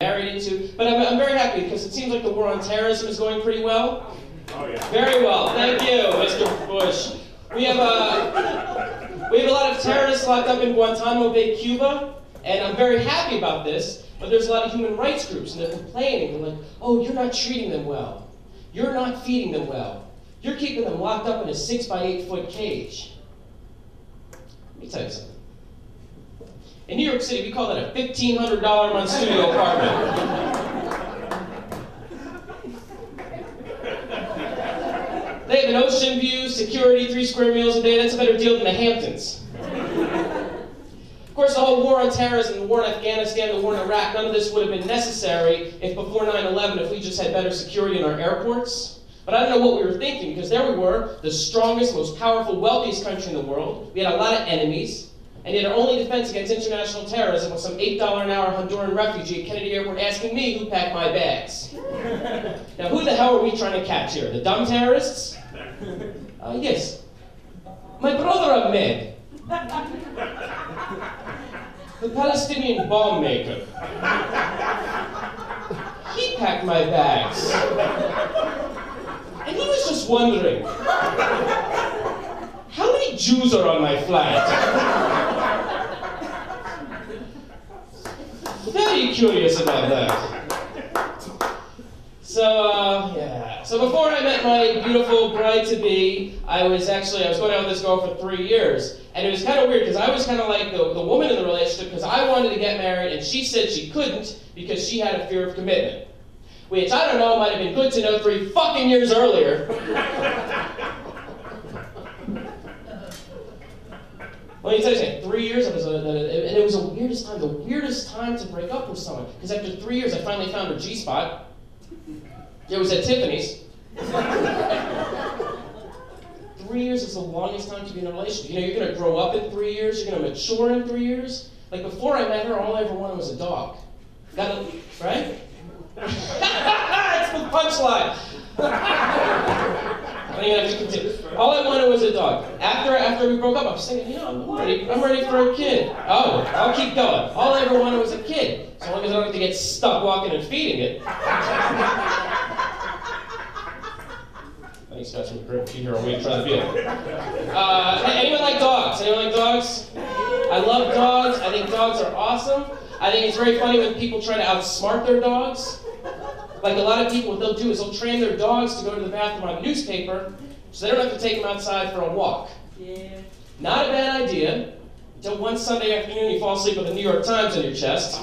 married into. But I'm very happy because it seems like the war on terrorism is going pretty well. Oh, yeah. Very well. Thank you, Mr. Bush. We have a lot of terrorists locked up in Guantanamo Bay, Cuba, and I'm very happy about this, but there's a lot of human rights groups, and they're complaining. They're like, oh, you're not treating them well. You're not feeding them well. You're keeping them locked up in a 6 by 8 foot cage. Let me tell you something. In New York City, we call that a $1,500 a month studio apartment. They have an ocean view, security, 3 square meals a day. That's a better deal than the Hamptons. Of course, the whole war on terrorism, the war in Afghanistan, the war in Iraq, none of this would have been necessary if before 9/11, if we just had better security in our airports. But I don't know what we were thinking, because there we were, the strongest, most powerful, wealthiest country in the world. We had a lot of enemies. And yet our only defense against international terrorism was some $8 an hour Honduran refugee at Kennedy Airport asking me who packed my bags. Now, who the hell are we trying to catch here? The dumb terrorists? Yes. My brother Ahmed. The Palestinian bomb maker. He packed my bags. And he was just wondering, how many Jews are on my flight? Very curious about that. So, yeah. So before I met my beautiful bride-to-be, I was going out with this girl for 3 years. And it was kind of weird, because I was kind of like the woman in the relationship, because I wanted to get married, and she said she couldn't, because she had a fear of commitment. Which, I don't know, might have been good to know 3 fucking years earlier. Well, you tell you something, 3 years, and it was the weirdest time to break up with someone. Because after 3 years, I finally found her G-spot. It was at Tiffany's. 3 years is the longest time to be in a relationship. You know, you're going to grow up in 3 years, you're going to mature in 3 years. Like, before I met her, all I ever wanted was a dog. Right? That's the punchline. All I wanted was a dog. After we broke up, I was thinking, you know, I'm ready for a kid. Oh, I'll keep going. All I ever wanted was a kid. So long as I don't have to get stuck walking and feeding it. Thanks, guys, from the group. Keep here all week, try to feel it. Anyone like dogs? Anyone like dogs? I love dogs. I think dogs are awesome. I think it's very funny when people try to outsmart their dogs. Like a lot of people, what they'll do is they'll train their dogs to go to the bathroom on newspaper, so they don't have to take them outside for a walk. Yeah. Not a bad idea, until one Sunday afternoon you fall asleep with the New York Times on your chest.